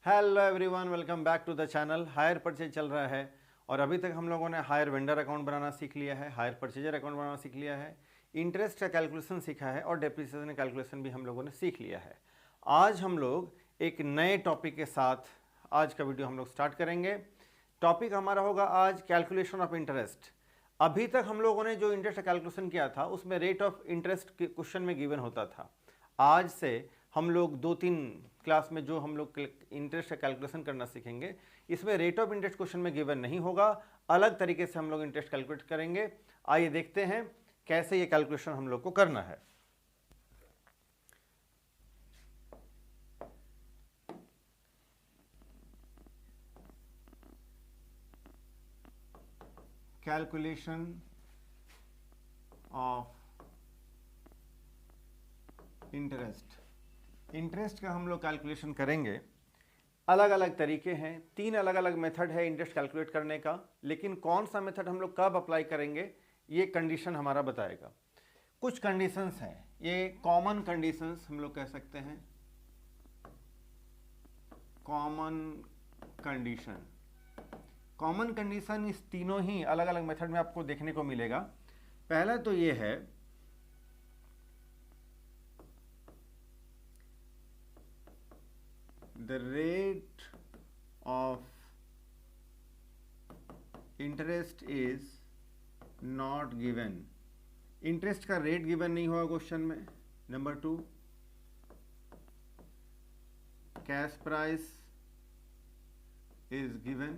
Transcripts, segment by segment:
Hello everyone, welcome back to the channel. Hire purchase चल रहा है और अभी तक हम लोगों ने हायर वेंडर अकाउंट बनाना सीख लिया है, हायर परचेजर अकाउंट बनाना सीख लिया है, इंटरेस्ट का कैलकुलेशन सीखा है और डेप्रिसिएशन कैलकुलेशन भी हम लोगों ने सीख लिया है। आज हम लोग एक नए टॉपिक के साथ आज का वीडियो हम लोग स्टार्ट करेंगे। टॉपिक हमारा होगा आज कैलकुलेशन ऑफ इंटरेस्ट। अभी तक हम लोगों ने जो इंटरेस्ट का कैलकुलेशन किया था उसमें रेट ऑफ इंटरेस्ट क्वेश्चन में गिवन होता था। आज से हम लोग 2-3 क्लास में जो हम लोग इंटरेस्ट का कैलकुलेशन करना सीखेंगे, इसमें रेट ऑफ इंटरेस्ट क्वेश्चन में गिवन नहीं होगा, अलग तरीके से हम लोग इंटरेस्ट कैलकुलेट करेंगे। आइए देखते हैं कैसे ये कैलकुलेशन हम लोग को करना है। कैलकुलेशन ऑफ इंटरेस्ट का हम लोग कैलकुलेशन करेंगे। अलग अलग तरीके हैं, 3 अलग अलग मेथड है इंटरेस्ट कैलकुलेट करने का, लेकिन कौन सा मेथड हम लोग कब अप्लाई करेंगे ये कंडीशन हमारा बताएगा। कुछ कंडीशंस हैं, ये कॉमन कंडीशंस हम लोग कह सकते हैं। कॉमन कंडीशन इस तीनों ही अलग अलग मेथड में आपको देखने को मिलेगा। पहला तो ये है the rate of interest is not given। Interest का रेट गिवन नहीं होगा क्वेश्चन में। Number 2, cash price is given.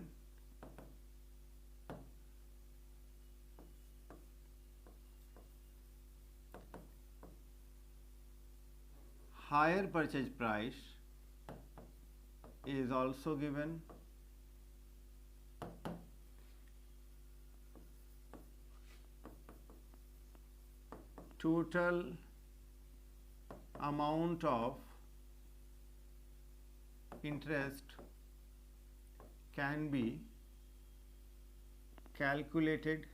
Higher purchase price is also given। Total amount of interest can be calculated।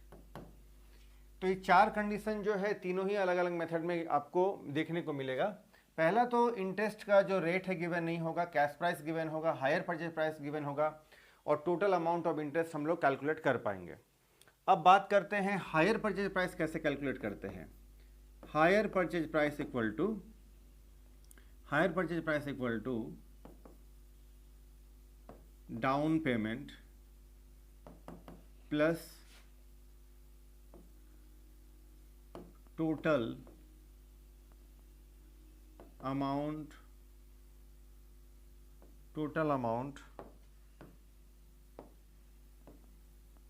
तो ये 4 कंडीशन जो है तीनों ही अलग अलग मेथड में आपको देखने को मिलेगा। पहला तो इंटरेस्ट का जो रेट है गिवन नहीं होगा, कैश प्राइस गिवन होगा, हायर परचेज प्राइस गिवन होगा और टोटल अमाउंट ऑफ इंटरेस्ट हम लोग कैलकुलेट कर पाएंगे। अब बात करते हैं हायर परचेज प्राइस कैसे कैलकुलेट करते हैं। Hire purchase price equal to down payment plus total amount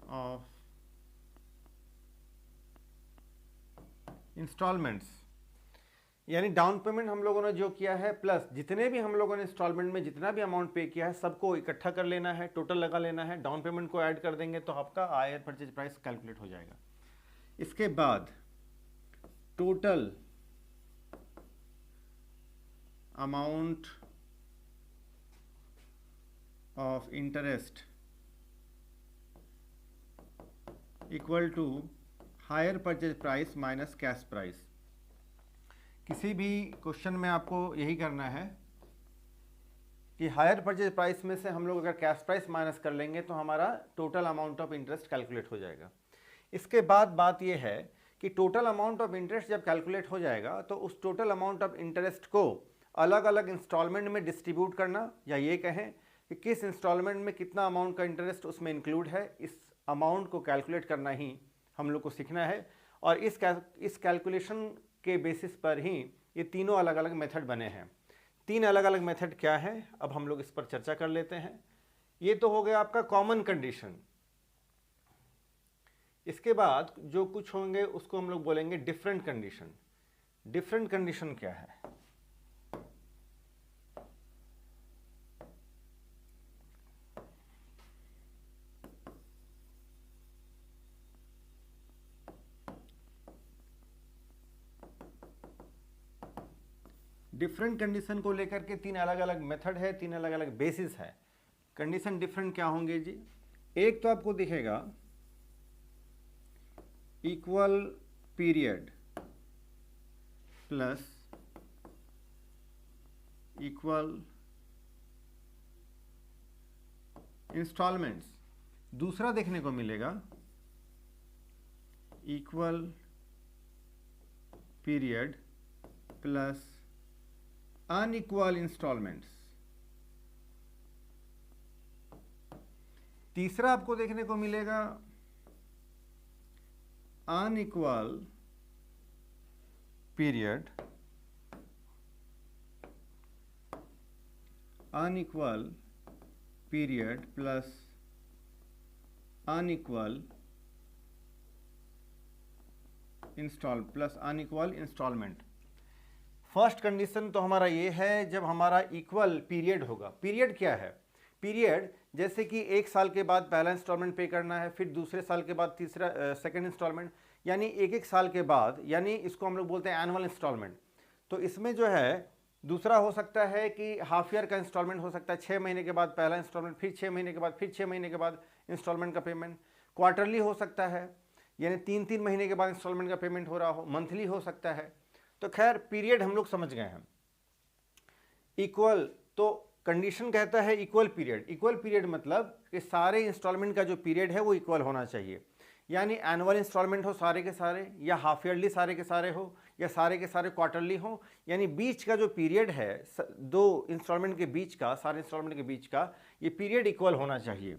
of installments. यानी डाउन पेमेंट हम लोगों ने जो किया है प्लस जितने भी हम लोगों ने इंस्टॉलमेंट में जितना भी अमाउंट पे किया है सबको इकट्ठा कर लेना है, टोटल लगा लेना है, डाउन पेमेंट को ऐड कर देंगे तो आपका हायर परचेज प्राइस कैलकुलेट हो जाएगा। इसके बाद total amount of interest equal to hire purchase price minus cash price. किसी भी क्वेश्चन में आपको यही करना है कि हायर परचेज प्राइस में से हम लोग अगर कैश प्राइस माइनस कर लेंगे तो हमारा total amount of interest calculate हो जाएगा। इसके बाद बात यह है कि टोटल अमाउंट ऑफ इंटरेस्ट जब कैलकुलेट हो जाएगा तो उस टोटल अमाउंट ऑफ इंटरेस्ट को अलग अलग इंस्टॉलमेंट में डिस्ट्रीब्यूट करना, या ये कहें कि किस इंस्टॉलमेंट में कितना अमाउंट का इंटरेस्ट उसमें इंक्लूड है, इस अमाउंट को कैलकुलेट करना ही हम लोग को सीखना है। और इस कैलकुलेशन के बेसिस पर ही ये तीनों अलग अलग मेथड बने हैं। 3 अलग अलग मेथड क्या है, अब हम लोग इस पर चर्चा कर लेते हैं। ये तो हो गया आपका कॉमन कंडीशन। इसके बाद जो कुछ होंगे उसको हम लोग बोलेंगे डिफरेंट कंडीशन। डिफरेंट कंडीशन क्या है? डिफरेंट कंडीशन को लेकर के 3 अलग अलग मेथड है, 3 अलग अलग बेसिस है। कंडीशन डिफरेंट क्या होंगे जी? एक तो आपको दिखेगा equal period plus equal installments दूसरा देखने को मिलेगा equal period plus unequal installments. तीसरा आपको देखने को मिलेगा unequal period plus unequal installment. First condition तो हमारा ये है जब हमारा इक्वल पीरियड होगा। पीरियड क्या है? पीरियड जैसे कि एक साल के बाद पहला इंस्टॉलमेंट पे करना है, फिर दूसरे साल के बाद तीसरा सेकंड इंस्टॉलमेंट, यानी एक साल के बाद, यानी इसको हम लोग बोलते हैं एनुअल इंस्टॉलमेंट। तो इसमें जो है दूसरा हो सकता है कि हाफ ईयर का इंस्टॉलमेंट हो सकता है, 6 महीने के बाद पहला इंस्टॉलमेंट, फिर 6 महीने के बाद, फिर 6 महीने के बाद इंस्टॉलमेंट का पेमेंट। क्वार्टरली हो सकता है, यानी 3-3 महीने के बाद इंस्टॉलमेंट का पेमेंट हो रहा हो। मंथली हो सकता है। तो खैर पीरियड हम लोग समझ गए हैं। इक्वल, तो कंडीशन कहता है इक्वल पीरियड। इक्वल पीरियड मतलब कि सारे इंस्टॉलमेंट का जो पीरियड है वो इक्वल होना चाहिए, यानी एनुअल इंस्टॉलमेंट हो सारे के सारे, या हाफ ईयरली सारे के सारे हो, या सारे के सारे क्वार्टरली हो, यानी बीच का जो पीरियड है दो इंस्टॉलमेंट के बीच का, सारे इंस्टॉलमेंट के बीच का, ये पीरियड इक्वल होना चाहिए।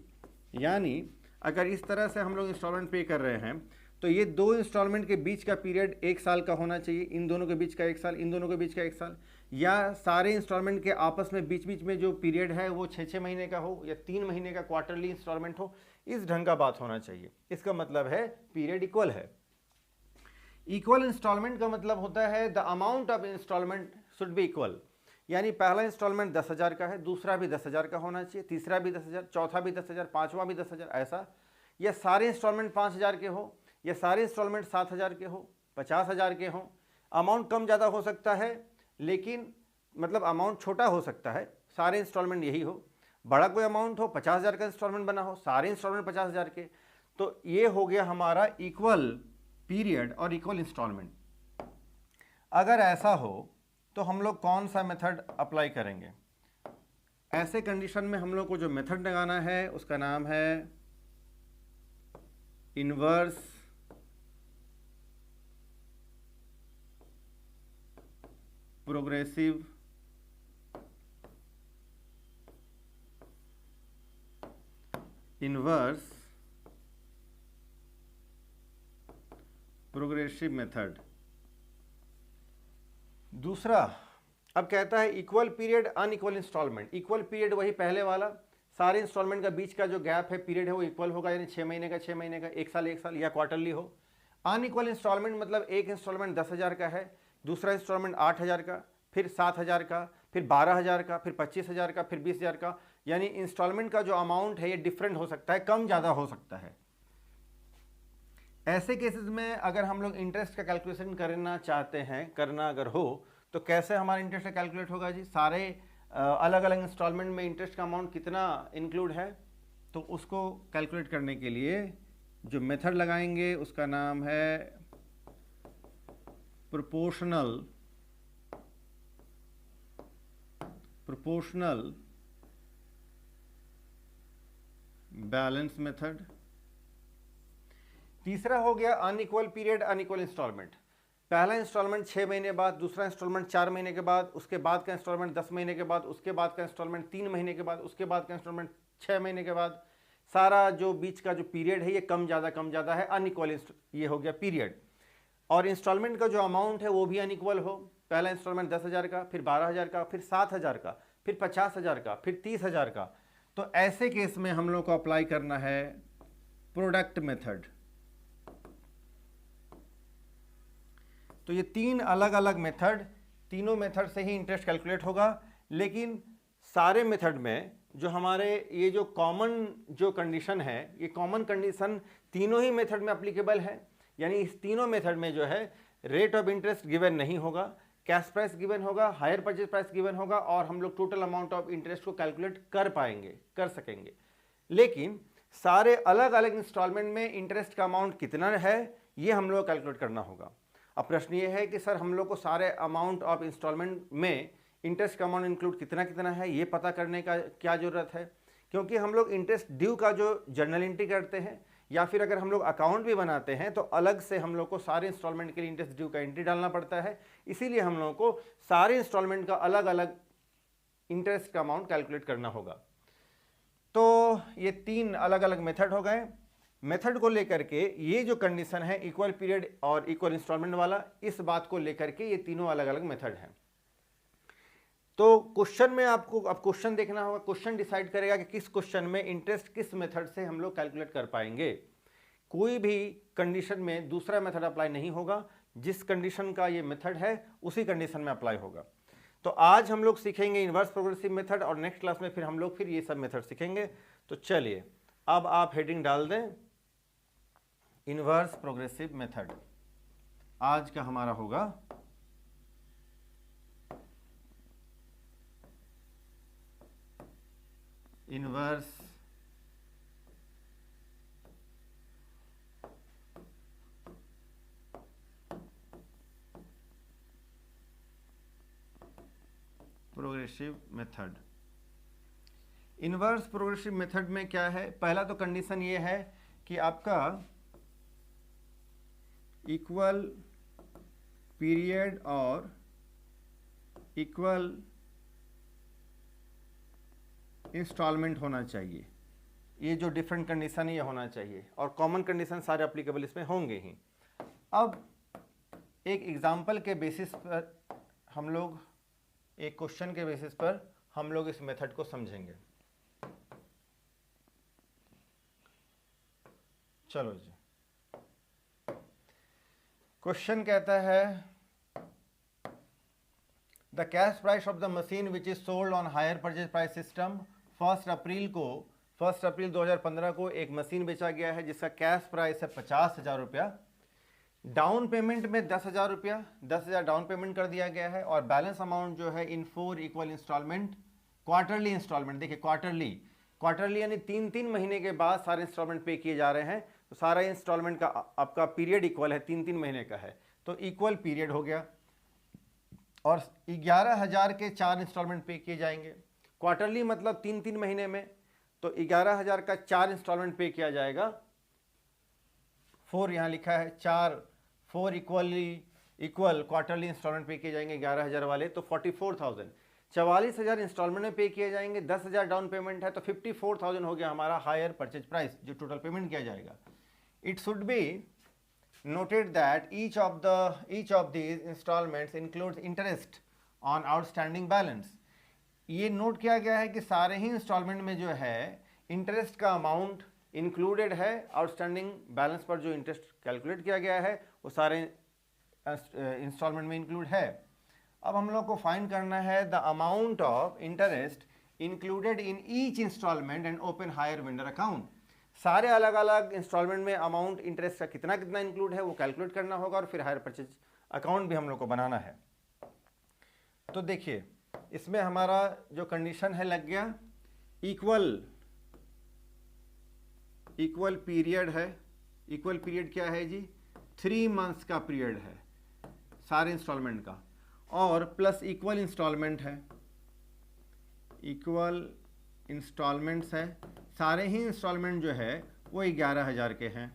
यानी अगर इस तरह से हम लोग इंस्टॉलमेंट पे कर रहे हैं तो ये दो इंस्टॉलमेंट के बीच का पीरियड 1 साल का होना चाहिए, इन दोनों के बीच का 1 साल, इन दोनों के बीच का 1 साल, या सारे इंस्टॉलमेंट के आपस में बीच बीच में जो पीरियड है वो 6-6 महीने का हो, या 3 महीने का क्वार्टरली इंस्टॉलमेंट हो। इस ढंग का बात होना चाहिए। इसका मतलब है पीरियड इक्वल है। इक्वल इंस्टॉलमेंट का मतलब होता है the amount of installment should be equal, यानी पहला इंस्टॉलमेंट 10,000 का है, दूसरा भी 10,000 का होना चाहिए, तीसरा भी 10,000, चौथा भी 10,000, पांचवा भी 10,000, ऐसा। या सारे इंस्टॉलमेंट 5,000 के हो, या सारे इंस्टॉलमेंट 7,000 के हो, 50,000 के हो। अमाउंट कम ज़्यादा हो सकता है, लेकिन मतलब अमाउंट छोटा हो सकता है, सारे इंस्टॉलमेंट यही हो। बड़ा कोई अमाउंट हो, 50,000 का इंस्टॉलमेंट बना हो, सारे इंस्टॉलमेंट 50,000 के। तो ये हो गया हमारा इक्वल पीरियड और इक्वल इंस्टॉलमेंट। अगर ऐसा हो तो हम लोग कौन सा मेथड अप्लाई करेंगे? ऐसे कंडीशन में हम लोग को जो मेथड लगाना है उसका नाम है इनवर्स प्रोग्रेसिव मेथड। दूसरा अब कहता है equal period unequal installment. Equal period वही पहले वाला, सारे इंस्टॉलमेंट का बीच का जो गैप है पीरियड है वो इक्वल होगा, यानी 6 महीने का 6 महीने का, 1 साल 1 साल, या क्वार्टरली हो। अनइक्वल इंस्टॉलमेंट मतलब एक इंस्टॉलमेंट 10,000 का है, दूसरा इंस्टॉलमेंट 8,000 का, फिर 7,000 का, फिर 12,000 का, फिर 25,000 का, फिर 20,000 का, यानी इंस्टॉलमेंट का जो अमाउंट है ये डिफरेंट हो सकता है, कम ज़्यादा हो सकता है। ऐसे केसेस में अगर हम लोग इंटरेस्ट का कैलकुलेशन करना चाहते हैं, करना अगर हो तो कैसे हमारा इंटरेस्ट का कैलकुलेट होगा जी? सारे अलग अलग इंस्टॉलमेंट में इंटरेस्ट का अमाउंट कितना इंक्लूड है, तो उसको कैलकुलेट करने के लिए जो मेथड लगाएंगे उसका नाम है प्रोपोर्शनल बैलेंस मेथड। तीसरा हो गया अनइक्वल पीरियड अनइक्वल इंस्टॉलमेंट। पहला इंस्टॉलमेंट 6 महीने बाद, दूसरा इंस्टॉलमेंट 4 महीने के बाद, उसके बाद का इंस्टॉलमेंट 10 महीने के बाद, उसके बाद का इंस्टॉलमेंट 3 महीने के बाद, उसके बाद का इंस्टॉलमेंट 6 महीने के बाद। सारा जो बीच का जो पीरियड है ये कम ज़्यादा है, अनइक्वल ये हो गया पीरियड। और इंस्टॉलमेंट का जो अमाउंट है वो भी अनइक्वल हो, पहला इंस्टॉलमेंट 10,000 का, फिर 12,000 का, फिर 7,000 का, फिर 50,000 का, फिर 30,000 का। तो ऐसे केस में हम लोग को अप्लाई करना है प्रोडक्ट मेथड। तो ये 3 अलग अलग मेथड, तीनों मेथड से ही इंटरेस्ट कैलकुलेट होगा। लेकिन सारे मेथड में जो हमारे ये जो कॉमन जो कंडीशन है, ये कॉमन कंडीशन तीनों ही मेथड में अप्लीकेबल है। यानी इस तीनों मेथड में जो है रेट ऑफ इंटरेस्ट गिवन नहीं होगा, कैश प्राइस गिवन होगा, हायर परचेज प्राइस गिवन होगा, और हम लोग टोटल अमाउंट ऑफ इंटरेस्ट को कैलकुलेट कर सकेंगे। लेकिन सारे अलग अलग इंस्टॉलमेंट में इंटरेस्ट का अमाउंट कितना है ये हम लोग कैलकुलेट करना होगा। अब प्रश्न ये है कि सर हम लोग को सारे अमाउंट ऑफ इंस्टॉलमेंट में इंटरेस्ट का अमाउंट इंक्लूड कितना कितना है ये पता करने का क्या ज़रूरत है? क्योंकि हम लोग इंटरेस्ट ड्यू का जो जर्नल एंट्री करते हैं या फिर अगर हम लोग अकाउंट भी बनाते हैं तो अलग से हम लोग को सारे इंस्टॉलमेंट के लिए इंटरेस्ट ड्यू का एंट्री डालना पड़ता है। इसीलिए हम लोगों को सारे इंस्टॉलमेंट का अलग अलग इंटरेस्ट का अमाउंट कैलकुलेट करना होगा। तो ये 3 अलग अलग मेथड हो गए। मेथड को लेकर के ये जो कंडीशन है इक्वल पीरियड और इक्वल इंस्टॉलमेंट वाला, इस बात को लेकर के ये तीनों अलग अलग मेथड हैं। तो क्वेश्चन में आपको अब क्वेश्चन देखना होगा, क्वेश्चन डिसाइड करेगा कि किस क्वेश्चन में इंटरेस्ट किस मेथड से हम लोग कैलकुलेट कर पाएंगे। कोई भी कंडीशन में दूसरा मेथड अप्लाई नहीं होगा, जिस कंडीशन का ये मेथड है उसी कंडीशन में अप्लाई होगा। तो आज हम लोग सीखेंगे इन्वर्स प्रोग्रेसिव मेथड और नेक्स्ट क्लास में फिर हम लोग ये सब मेथड सीखेंगे। तो चलिए अब आप हेडिंग डाल दें इन्वर्स प्रोग्रेसिव मेथड। आज का हमारा होगा inverse progressive method. Inverse progressive method में क्या है, पहला तो कंडीशन ये है कि आपका इक्वल पीरियड और इक्वल इंस्टॉलमेंट होना चाहिए। ये जो डिफरेंट कंडीशन है ये होना चाहिए और कॉमन कंडीशन सारे अप्लीकेबल इसमें होंगे ही। अब एक एग्जांपल के बेसिस पर हम लोग, एक क्वेश्चन के बेसिस पर हम लोग इस मेथड को समझेंगे। चलो जी, क्वेश्चन कहता है the cash price of the machine which is sold on higher purchase price system. 1 April 2015 को एक मशीन बेचा गया है जिसका कैश प्राइस है 50,000 रुपया। डाउन पेमेंट में 10,000 रुपया, 10,000 डाउन पेमेंट कर दिया गया है और बैलेंस अमाउंट जो है इन 4 इक्वल इंस्टॉलमेंट, क्वार्टरली इंस्टॉलमेंट। देखिए क्वार्टरली यानी 3-3 महीने के बाद सारे इंस्टॉलमेंट पे किए जा रहे हैं। तो सारा इंस्टॉलमेंट का आपका पीरियड इक्वल है, 3-3 महीने का है, तो इक्वल पीरियड हो गया। और 11,000 के 4 इंस्टॉलमेंट पे किए जाएंगे। क्वार्टरली मतलब 3-3 महीने में, तो 11,000 का 4 इंस्टॉलमेंट पे किया जाएगा। 4 यहाँ लिखा है, 4 इक्वल क्वार्टरली इंस्टॉलमेंट पे किए जाएंगे 11,000 वाले, तो 44,000। 44,000 इंस्टॉलमेंट में पे किए जाएंगे, 10,000 डाउन पेमेंट है, तो 54,000 हो गया हमारा हायर परचेज प्राइस जो टोटल पेमेंट किया जाएगा। It should be noted that each of these installments includes interest on outstanding balance। ये नोट किया गया है कि सारे ही इंस्टॉलमेंट में जो है इंटरेस्ट का अमाउंट इंक्लूडेड है। आउटस्टैंडिंग बैलेंस पर जो इंटरेस्ट कैलकुलेट किया गया है वो सारे इंस्टॉलमेंट में इंक्लूड है। अब हम लोग को फाइंड करना है the amount of interest included in each installment and open hire vendor account. सारे अलग अलग इंस्टॉलमेंट में अमाउंट इंटरेस्ट का कितना कितना इंक्लूड है वो कैलकुलेट करना होगा और फिर हायर परचेज अकाउंट भी हम लोग को बनाना है। तो देखिए इसमें हमारा जो कंडीशन है लग गया, इक्वल पीरियड है। इक्वल पीरियड क्या है जी, 3 मंथ्स का पीरियड है सारे इंस्टॉलमेंट का, और प्लस इक्वल इंस्टॉलमेंट है, इक्वल इंस्टॉलमेंट्स है। सारे ही इंस्टॉलमेंट जो है वो 11,000 के हैं।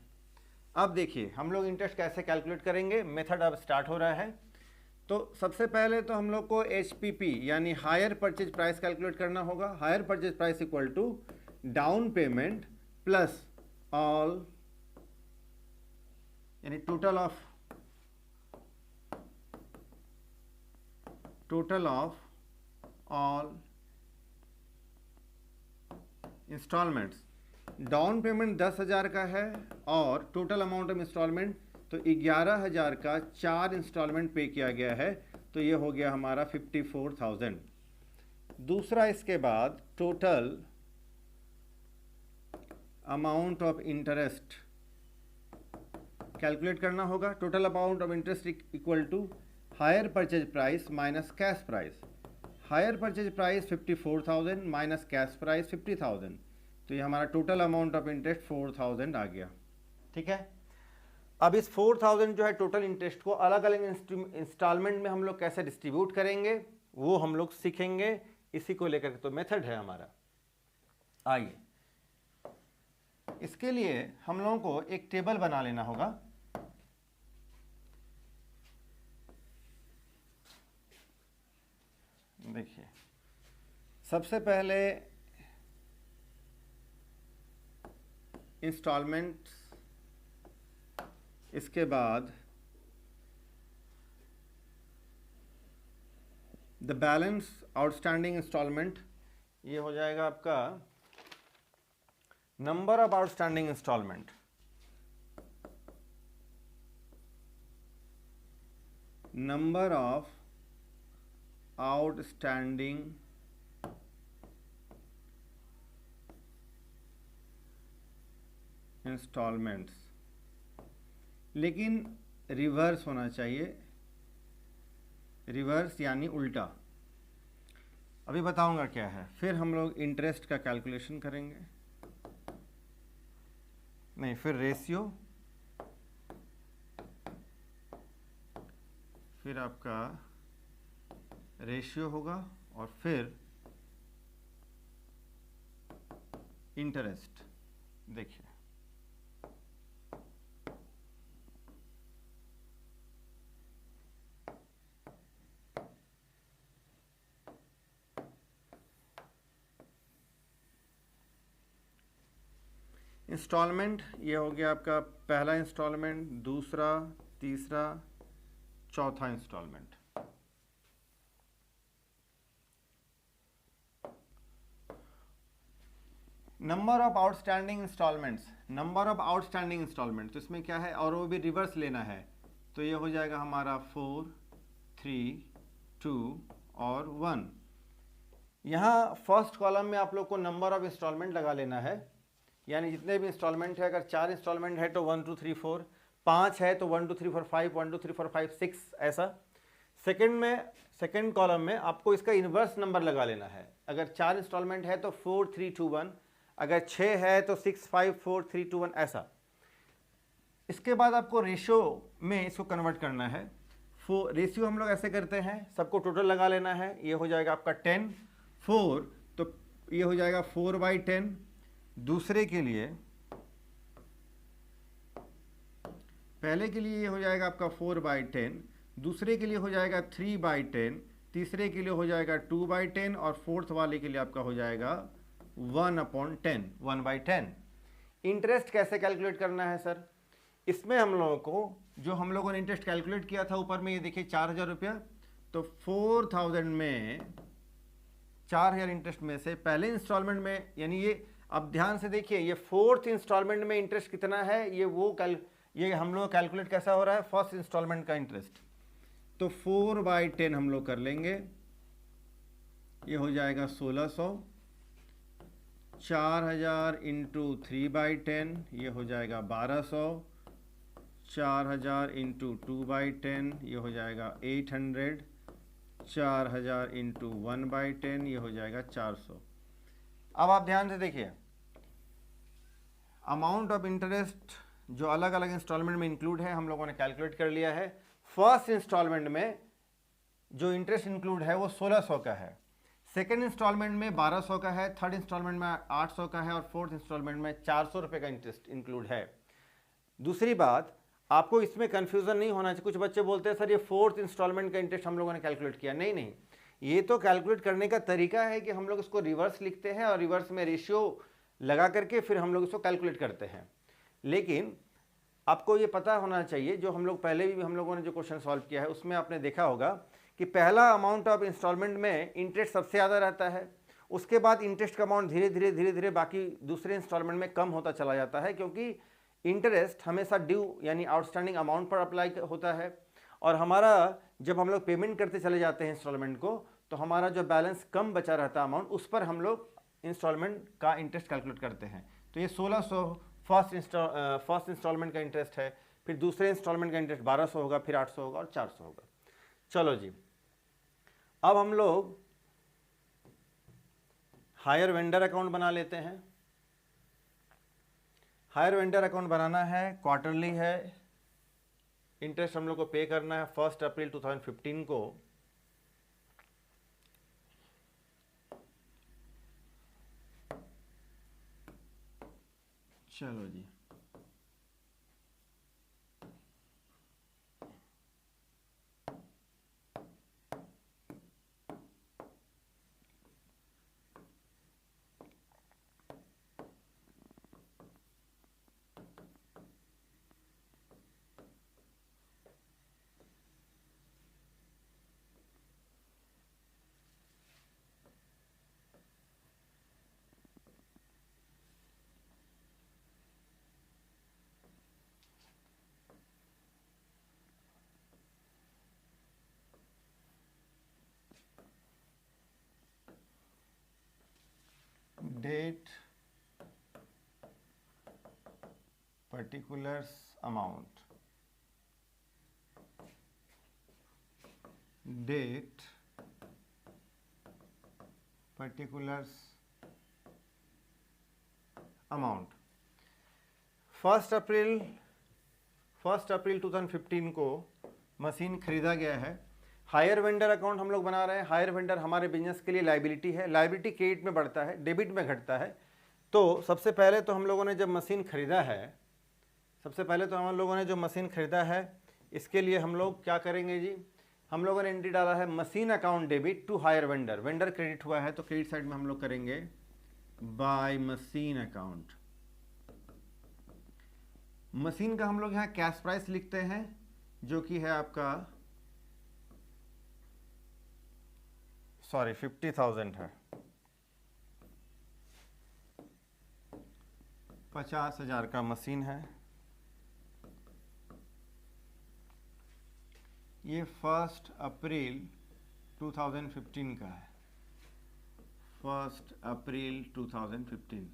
अब देखिए हम लोग इंटरेस्ट कैसे कैलकुलेट करेंगे, मेथड अब स्टार्ट हो रहा है। तो सबसे पहले तो हम लोग को HPP यानी हायर परचेज प्राइस कैलकुलेट करना होगा। Hire purchase price equal to down payment plus all, यानी total of all installments. Down payment 10,000 का है और टोटल अमाउंट ऑफ इंस्टॉलमेंट तो 11,000 का 4 इंस्टॉलमेंट पे किया गया है, तो ये हो गया हमारा 54,000। दूसरा इसके बाद total amount of interest calculate करना होगा। Total amount of interest equal to hire purchase price minus cash price. Hire purchase price 54,000 minus cash price 50,000, तो ये हमारा टोटल अमाउंट ऑफ इंटरेस्ट 4,000 आ गया। ठीक है, अब इस 4,000 जो है टोटल इंटरेस्ट को अलग अलग इंस्टॉलमेंट में हम लोग कैसे डिस्ट्रीब्यूट करेंगे वो हम लोग सीखेंगे। इसी को लेकर के तो मेथड है हमारा। आइए, इसके लिए हम लोगों को एक टेबल बना लेना होगा। देखिए, सबसे पहले इंस्टॉलमेंट, इसके बाद द बैलेंस आउटस्टैंडिंग इंस्टॉलमेंट, ये हो जाएगा आपका number of outstanding installment, number of outstanding installments, लेकिन रिवर्स होना चाहिए, रिवर्स यानी उल्टा। अभी बताऊंगा क्या है। फिर हम लोग इंटरेस्ट का कैलकुलेशन करेंगे, नहीं फिर रेशियो, फिर आपका रेशियो होगा और फिर इंटरेस्ट। देखिए, इंस्टॉलमेंट ये हो गया आपका पहला इंस्टॉलमेंट, दूसरा, तीसरा, चौथा installment. Number of outstanding installments, number of outstanding installment, तो इसमें क्या है, और वो भी रिवर्स लेना है, तो ये हो जाएगा हमारा 4, 3, 2 और 1। यहाँ फर्स्ट कॉलम में आप लोग को नंबर ऑफ इंस्टॉलमेंट लगा लेना है, यानी जितने भी इंस्टॉलमेंट है, अगर 4 इंस्टॉलमेंट है तो 1 2 3 4, 5 है तो 1 2 3 4 5, 1 2 3 4 5 6, ऐसा। सेकंड कॉलम में आपको इसका इन्वर्स नंबर लगा लेना है। अगर 4 इंस्टॉलमेंट है तो 4 3 2 1, अगर 6 है तो 6 5 4 3 2 1, ऐसा। इसके बाद आपको रेशियो में इसको कन्वर्ट करना है। रेशियो हम लोग ऐसे करते हैं, सबको टोटल लगा लेना है। ये हो जाएगा आपका 10, 4, तो ये हो जाएगा 4/10। दूसरे के लिए, पहले के लिए ये हो जाएगा आपका 4/10, दूसरे के लिए हो जाएगा 3/10, तीसरे के लिए हो जाएगा 2/10 और फोर्थ वाले के लिए आपका हो जाएगा 1/10, 1/10। इंटरेस्ट कैसे कैलकुलेट करना है सर? इसमें हम लोगों को, जो हम लोगों ने इंटरेस्ट कैलकुलेट किया था ऊपर में, ये देखिए 4,000 रुपया, तो 4,000 में 4,000 इंटरेस्ट में से पहले इंस्टॉलमेंट में, यानी ये, अब ध्यान से देखिए, ये फोर्थ इंस्टॉलमेंट में इंटरेस्ट कितना है, ये हम लोग कैलकुलेट कैसा हो रहा है, फर्स्ट इंस्टॉलमेंट का इंटरेस्ट। तो 4/10 हम लोग कर लेंगे, ये हो जाएगा 1,600। 4,000 इंटू 3/10, ये हो जाएगा 1,200। 4,000 इंटू 2/10, ये हो जाएगा 800। 4,000 इंटू 1/10, ये हो जाएगा 400। अब आप ध्यान से देखिए, अमाउंट ऑफ इंटरेस्ट जो अलग अलग इंस्टॉलमेंट में इंक्लूड है हम लोगों ने कैलकुलेट कर लिया है। फर्स्ट इंस्टॉलमेंट में जो इंटरेस्ट इंक्लूड है वो 1,600 का है, सेकेंड इंस्टॉलमेंट में 1,200 का है, थर्ड इंस्टॉलमेंट में 800 का है और फोर्थ इंस्टॉलमेंट में 400 रुपये का इंटरेस्ट इंक्लूड है। दूसरी बात, आपको इसमें कन्फ्यूज़न नहीं होना चाहिए। कुछ बच्चे बोलते हैं सर ये फोर्थ इंस्टॉलमेंट का इंटरेस्ट हम लोगों ने कैलकुलेट किया। नहीं नहीं, ये तो कैलकुलेट करने का तरीका है कि हम लोग इसको रिवर्स लिखते हैं और रिवर्स में रेशियो लगा करके फिर हम लोग इसको कैलकुलेट करते हैं। लेकिन आपको ये पता होना चाहिए, जो हम लोग पहले भी हम लोगों ने जो क्वेश्चन सॉल्व किया है उसमें आपने देखा होगा कि पहला अमाउंट ऑफ इंस्टॉलमेंट में इंटरेस्ट सबसे ज़्यादा रहता है, उसके बाद इंटरेस्ट का अमाउंट धीरे धीरे बाकी दूसरे इंस्टॉलमेंट में कम होता चला जाता है, क्योंकि इंटरेस्ट हमेशा ड्यू यानी आउटस्टैंडिंग अमाउंट पर अप्लाई होता है। और हमारा जब हम लोग पेमेंट करते चले जाते हैं इंस्टॉलमेंट को, तो हमारा जो बैलेंस कम बचा रहता है अमाउंट, उस पर हम लोग इंस्टॉलमेंट का इंटरेस्ट कैलकुलेट करते हैं। तो ये 1,600 फर्स्ट इंस्टॉलमेंट का इंटरेस्ट है, फिर दूसरे इंस्टॉलमेंट का इंटरेस्ट 1,200 होगा, फिर 800 होगा और 400 होगा। चलो जी, अब हम लोग हायर वेंडर अकाउंट बना लेते हैं। हायर वेंडर अकाउंट बनाना है, क्वार्टरली है, इंटरेस्ट हम लोग को पे करना है 1 अप्रैल 2015 को। चलो जी, date particulars amount, date particulars amount। 1 April 2015 को मशीन खरीदा गया है। हायर वेंडर अकाउंट हम लोग बना रहे हैं। हायर वेंडर हमारे बिजनेस के लिए लायबिलिटी है। लायबिलिटी क्रेडिट में बढ़ता है, डेबिट में घटता है। तो सबसे पहले तो हम लोगों ने जब मशीन खरीदा है, जो मशीन खरीदा है, इसके लिए हम लोग क्या करेंगे जी, हम लोगों ने एंट्री डाला है machine account debit to hire vendor. Vendor credit हुआ है तो क्रेडिट साइड में हम लोग करेंगे बाय मशीन अकाउंट। मशीन का हम लोग यहाँ कैश प्राइस लिखते हैं जो कि है आपका 50,000 है, 50,000 का मशीन है। ये 1 अप्रैल 2015 का है, 1 अप्रैल 2015।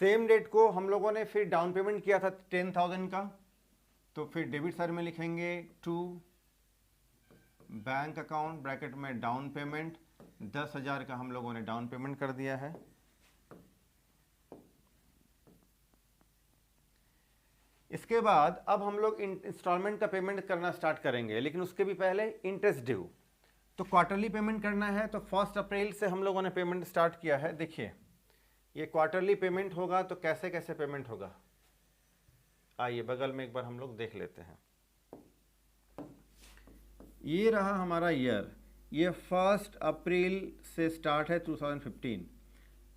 सेम डेट को हम लोगों ने फिर डाउन पेमेंट किया था 10,000 का, तो फिर डेबिट साइड में लिखेंगे टू बैंक अकाउंट ब्रैकेट में डाउन पेमेंट 10,000 का हम लोगों ने डाउन पेमेंट कर दिया है। इसके बाद अब हम लोग इंस्टॉलमेंट का पेमेंट करना स्टार्ट करेंगे, लेकिन उसके भी पहले इंटरेस्ट ड्यू। तो क्वार्टरली पेमेंट करना है, तो 1 अप्रैल से हम लोगों ने पेमेंट स्टार्ट किया है। देखिए ये क्वार्टरली पेमेंट होगा तो कैसे कैसे पेमेंट होगा, आइए बगल में एक बार हम लोग देख लेते हैं। ये रहा हमारा ईयर, ये 1 अप्रैल से स्टार्ट है 2015।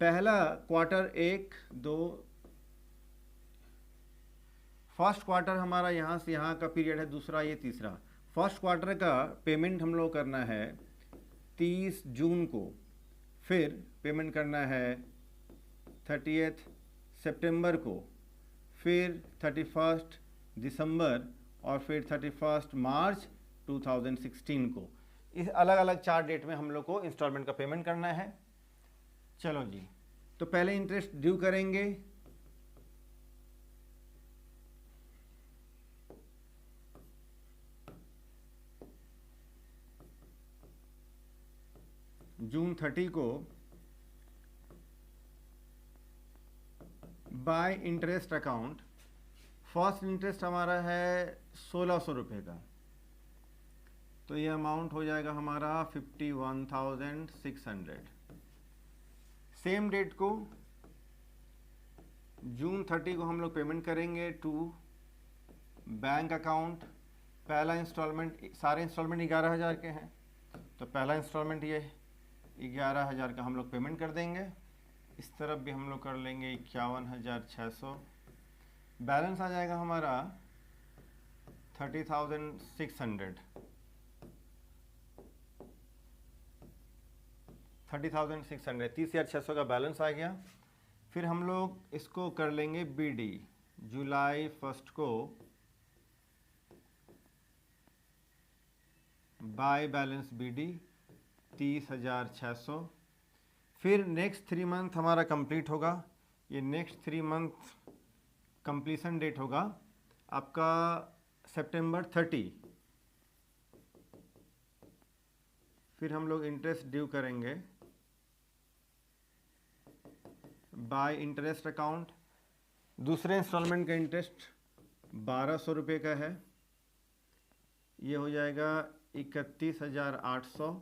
पहला क्वार्टर 1, 2, फर्स्ट क्वार्टर हमारा यहाँ से यहाँ का पीरियड है, दूसरा ये तीसरा। फर्स्ट क्वार्टर का पेमेंट हम लोग करना है 30 जून को, फिर पेमेंट करना है 30 सितंबर को, फिर 31 दिसंबर और फिर 31 मार्च 2016 को। इस अलग अलग 4 डेट में हम लोग को इंस्टॉलमेंट का पेमेंट करना है। चलो जी, तो पहले इंटरेस्ट ड्यू करेंगे। जून 30 को bye interest account. First interest हमारा है 1,600 रुपये का, तो ये अमाउंट हो जाएगा हमारा 51,600। सेम डेट को जून 30 को हम लोग पेमेंट करेंगे टू बैंक अकाउंट। पहला इंस्टॉलमेंट, सारे इंस्टॉलमेंट 11,000 के हैं, तो पहला इंस्टॉलमेंट ये 11,000 का हम लोग पेमेंट कर देंगे। इस तरफ भी हम लोग कर लेंगे 51,600। बैलेंस आ जाएगा हमारा 30,600। 30,600 का बैलेंस आ गया। फिर हम लोग इसको कर लेंगे बीडी। जुलाई 1 को बाय बैलेंस बीडी 30,600। फिर नेक्स्ट 3 मंथ हमारा कंप्लीट होगा। ये नेक्स्ट 3 मंथ कंप्लीशन डेट होगा आपका सितंबर 30। फिर हम लोग इंटरेस्ट ड्यू करेंगे बाय इंटरेस्ट अकाउंट। दूसरे इंस्टॉलमेंट का इंटरेस्ट 1,200 रुपये का है, ये हो जाएगा 31,800।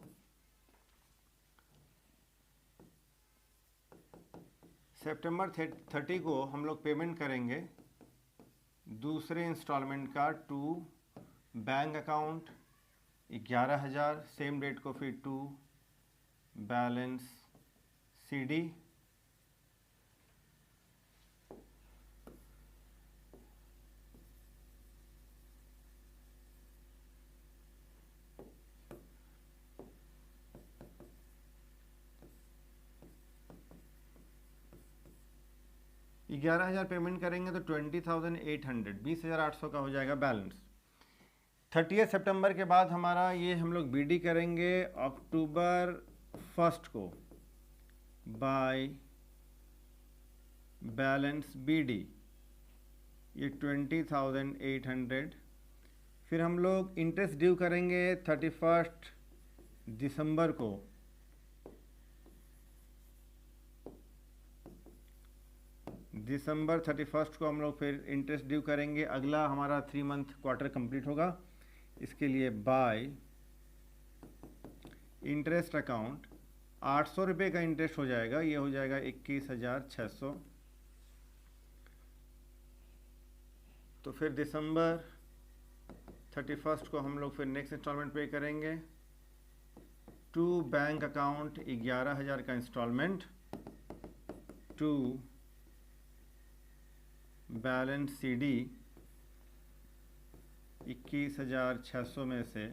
सितंबर 30 को हम लोग पेमेंट करेंगे दूसरे इंस्टॉलमेंट का to bank account 11,000, same date को फिर टू बैलेंस CD, $11,000 पेमेंट करेंगे तो 20,800, 20,800 का हो जाएगा बैलेंस। 30 सितंबर के बाद हमारा ये हम लोग BD करेंगे अक्टूबर 1 को बाय बैलेंस BD, ये 20,800। फिर हम लोग इंटरेस्ट ड्यू करेंगे 31 दिसंबर को दिसंबर 31 को हम लोग फिर इंटरेस्ट ड्यू करेंगे। अगला हमारा 3 मंथ क्वार्टर कंप्लीट होगा, इसके लिए बाय इंटरेस्ट अकाउंट 800 रुपये का इंटरेस्ट हो जाएगा, ये हो जाएगा 21,600। तो फिर दिसंबर 31 को हम लोग फिर नेक्स्ट इंस्टॉलमेंट पे करेंगे टू बैंक अकाउंट 11,000 का इंस्टॉलमेंट टू बैलेंस CD 21,600 में से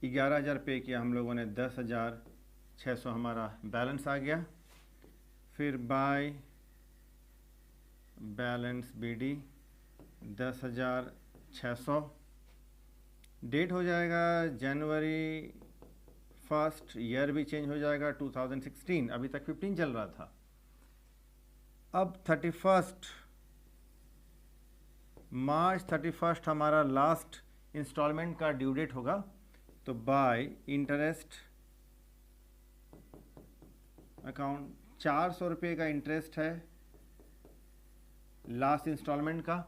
11,000 पे किया हम लोगों ने, 10,600 हमारा बैलेंस आ गया। फिर बाय बैलेंस BD 10,600, डेट हो जाएगा जनवरी 1, ईयर भी चेंज हो जाएगा 2016, अभी तक 15 चल रहा था। अब 31 मार्च 31 हमारा लास्ट इंस्टॉलमेंट का ड्यू डेट होगा, तो बाय इंटरेस्ट अकाउंट 400 रुपये का इंटरेस्ट है लास्ट इंस्टॉलमेंट का,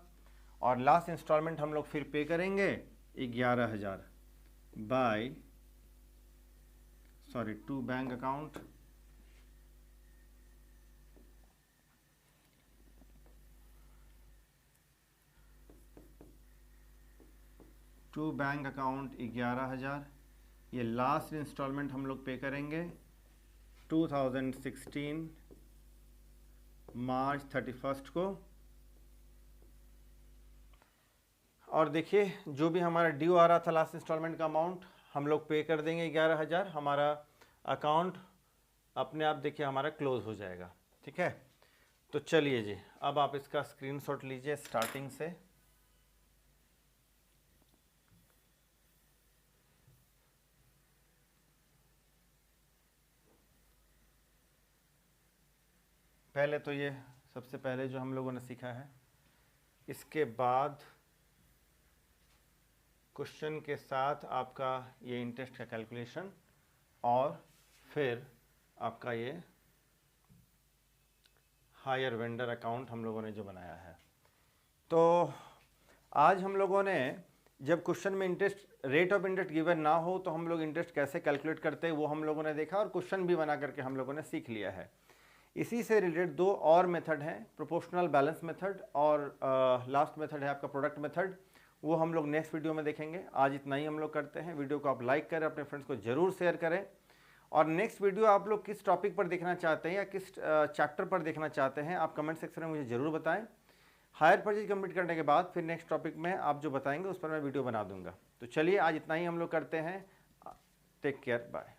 और लास्ट इंस्टॉलमेंट हम लोग फिर पे करेंगे 11,000 by to bank account to bank account 11,000, ये लास्ट इंस्टॉलमेंट हम लोग पे करेंगे 2016 मार्च 31 को। और देखिए जो भी हमारा ड्यू आ रहा था लास्ट इंस्टॉलमेंट का अमाउंट हम लोग पे कर देंगे 11,000, हमारा अकाउंट अपने आप देखिए हमारा क्लोज हो जाएगा। ठीक है, तो चलिए जी, अब आप इसका स्क्रीनशॉट लीजिए स्टार्टिंग से। पहले तो ये सबसे पहले जो हम लोगों ने सीखा है, इसके बाद क्वेश्चन के साथ आपका ये इंटरेस्ट का कैलकुलेशन, और फिर आपका ये हायर वेंडर अकाउंट हम लोगों ने जो बनाया है। तो आज हम लोगों ने जब क्वेश्चन में interest rate of interest given ना हो तो हम लोग इंटरेस्ट कैसे कैलकुलेट करते हैं वो हम लोगों ने देखा, और क्वेश्चन भी बना करके हम लोगों ने सीख लिया है। इसी से रिलेटेड दो और मेथड हैं, प्रोपोर्शनल बैलेंस मेथड और लास्ट मेथड है आपका प्रोडक्ट मेथड, वो हम लोग नेक्स्ट वीडियो में देखेंगे। आज इतना ही हम लोग करते हैं। वीडियो को आप लाइक करें, अपने फ्रेंड्स को जरूर शेयर करें, और नेक्स्ट वीडियो आप लोग किस टॉपिक पर देखना चाहते हैं या किस चैप्टर पर देखना चाहते हैं आप कमेंट सेक्शन में मुझे ज़रूर बताएं। हायर परचेज कंप्लीट करने के बाद फिर नेक्स्ट टॉपिक में आप जो बताएंगे उस पर मैं वीडियो बना दूंगा। तो चलिए आज इतना ही हम लोग करते हैं। Take care, bye.